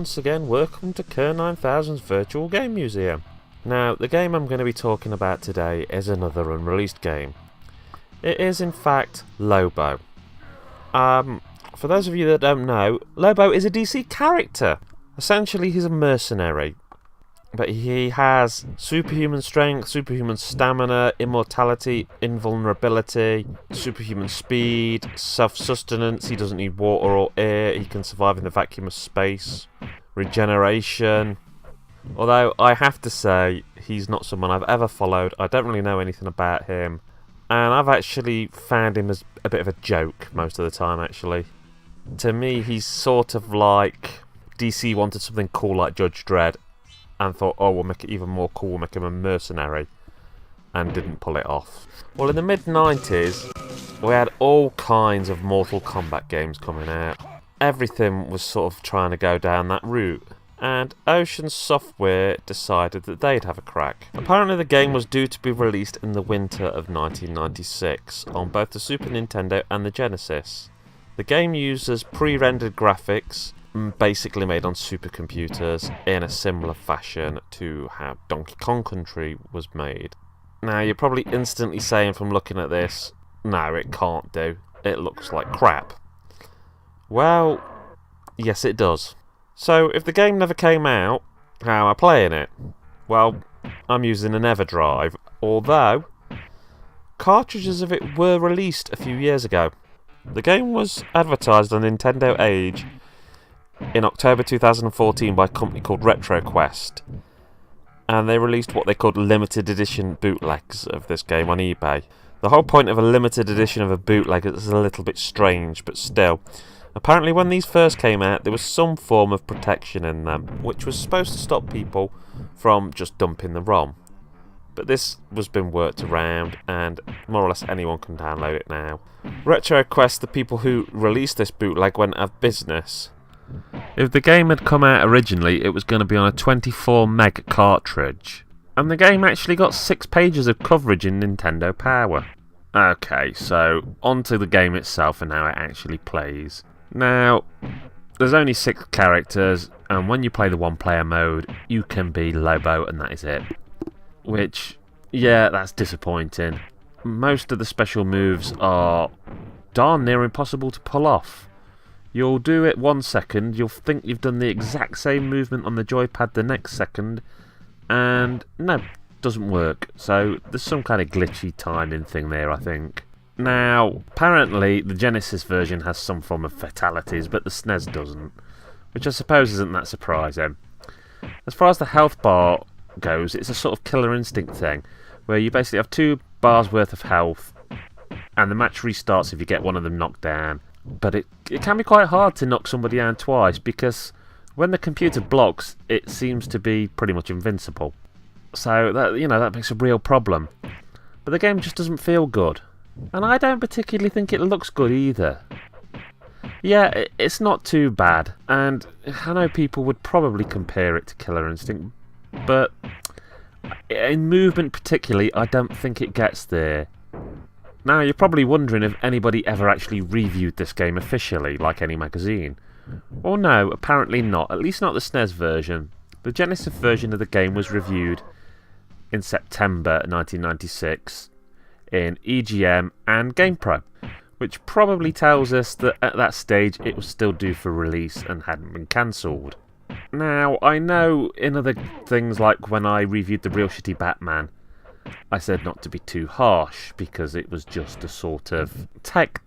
once again welcome to Kerr 9000's Virtual Game Museum. Now, the game I'm going to be talking about today is another unreleased game. It is in fact Lobo. For those of you that don't know, Lobo is a DC character. Essentially he's a mercenary, but he has superhuman strength, superhuman stamina, immortality, invulnerability, superhuman speed, self-sustenance, he doesn't need water or air, he can survive in the vacuum of space, regeneration. Although I have to say, he's not someone I've ever followed, I don't really know anything about him, and I've actually found him as a bit of a joke most of the time actually. To me, he's sort of like DC wanted something cool like Judge Dredd, and thought, oh, we'll make it even more cool, we'll make him a mercenary, and didn't pull it off. Well, in the mid-90s, we had all kinds of Mortal Kombat games coming out. Everything was sort of trying to go down that route, and Ocean Software decided that they'd have a crack. Apparently the game was due to be released in the winter of 1996, on both the Super Nintendo and the Genesis. The game uses pre-rendered graphics, basically made on supercomputers in a similar fashion to how Donkey Kong Country was made. Now you're probably instantly saying from looking at this, no, it can't do, it looks like crap. Well, yes it does. So if the game never came out, how am I playing it? Well, I'm using an EverDrive, although cartridges of it were released a few years ago. The game was advertised on Nintendo Age in October 2014 by a company called RetroQuest, and they released what they called limited edition bootlegs of this game on eBay. The whole point of a limited edition of a bootleg is a little bit strange, but still. Apparently when these first came out there was some form of protection in them, which was supposed to stop people from just dumping the ROM. But this was been worked around, and more or less anyone can download it now. RetroQuest, the people who released this bootleg, went out of business. If the game had come out originally, it was going to be on a 24 meg cartridge, and the game actually got 6 pages of coverage in Nintendo Power. Okay, so onto the game itself and how it actually plays. Now, there's only 6 characters, and when you play the one player mode, you can be Lobo and that is it. Which, yeah, that's disappointing. Most of the special moves are darn near impossible to pull off. You'll do it 1 second, you'll think you've done the exact same movement on the joypad the next second, and no, doesn't work. So there's some kind of glitchy timing thing there, I think. Now, apparently the Genesis version has some form of fatalities, but the SNES doesn't, which I suppose isn't that surprising. As far as the health bar goes, it's a sort of Killer Instinct thing, where you basically have 2 bars worth of health, and the match restarts if you get one of them knocked down. But it can be quite hard to knock somebody down twice, because when the computer blocks, it seems to be pretty much invincible. So that makes a real problem. But the game just doesn't feel good, and I don't particularly think it looks good either. Yeah, it's not too bad, and I know people would probably compare it to Killer Instinct, but in movement particularly, I don't think it gets there. Now, you're probably wondering if anybody ever actually reviewed this game officially, like any magazine. Well, no, apparently not, at least not the SNES version. The Genesis version of the game was reviewed in September 1996 in EGM and GamePro, which probably tells us that at that stage it was still due for release and hadn't been cancelled. Now, I know in other things, like when I reviewed the Real Shitty Batman, I said not to be too harsh, because it was just a sort of tech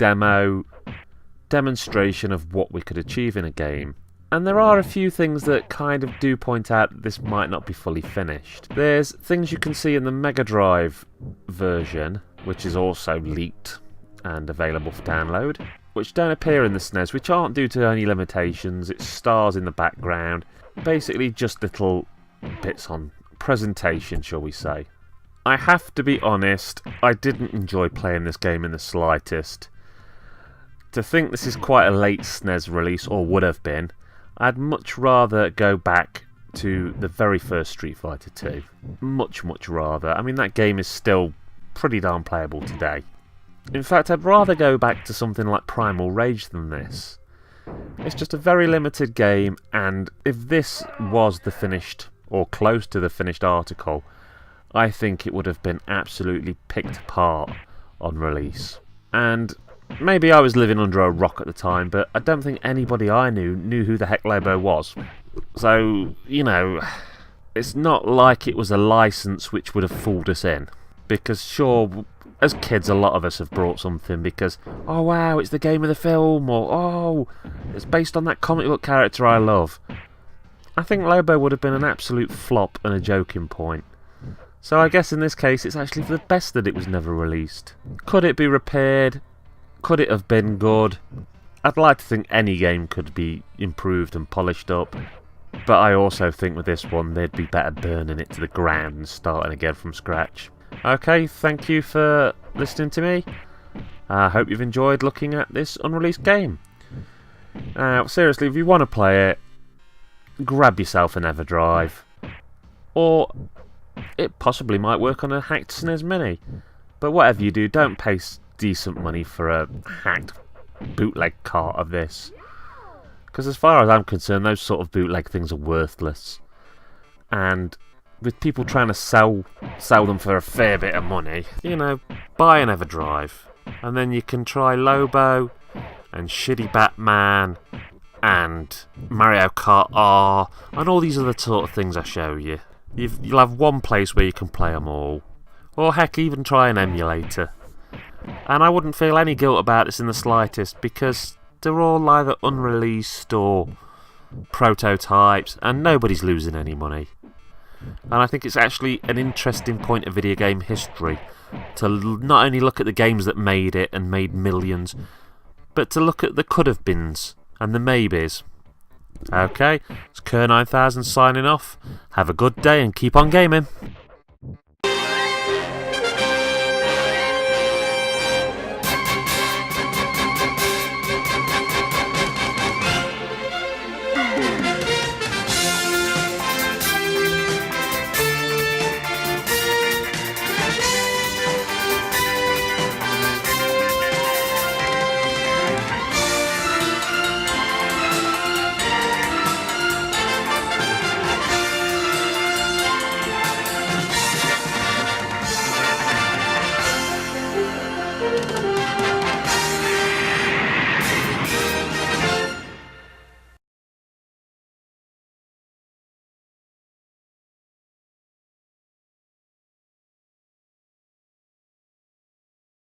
demonstration of what we could achieve in a game. And there are a few things that kind of do point out that this might not be fully finished. There's things you can see in the Mega Drive version, which is also leaked and available for download, which don't appear in the SNES, which aren't due to any limitations. It's stars in the background, basically just little bits on presentation, shall we say. I have to be honest, I didn't enjoy playing this game in the slightest. To think this is quite a late SNES release, or would have been, I'd much rather go back to the very first Street Fighter 2. Much rather. I mean, that game is still pretty darn playable today. In fact, I'd rather go back to something like Primal Rage than this. It's just a very limited game, and if this was the finished, or close to the finished article, I think it would have been absolutely picked apart on release. And maybe I was living under a rock at the time, but I don't think anybody I knew who the heck Lobo was. So, you know, it's not like it was a license which would have fooled us in. Because sure, as kids a lot of us have brought something because, oh wow, it's the game of the film, or oh, it's based on that comic book character I love. I think Lobo would have been an absolute flop and a joking point. So I guess in this case it's actually for the best that it was never released. Could it be repaired? Could it have been good? I'd like to think any game could be improved and polished up, but I also think with this one they'd be better burning it to the ground and starting again from scratch. Okay, thank you for listening to me. I hope you've enjoyed looking at this unreleased game. Now, seriously, if you want to play it, grab yourself an EverDrive, or it possibly might work on a hacked SNES Mini. But whatever you do, don't pay decent money for a hacked bootleg cart of this. Because as far as I'm concerned, those sort of bootleg things are worthless. And with people trying to sell them for a fair bit of money, you know, buy an EverDrive. And then you can try Lobo, and Shitty Batman, and Mario Kart R, and all these other sort of things I show you. You'll have one place where you can play them all. Or heck, even try an emulator. And I wouldn't feel any guilt about this in the slightest, because they're all either unreleased or prototypes, and nobody's losing any money. And I think it's actually an interesting point of video game history to not only look at the games that made it and made millions, but to look at the could-have-beens and the maybes. Okay, it's Kerr9000 signing off. Have a good day and keep on gaming.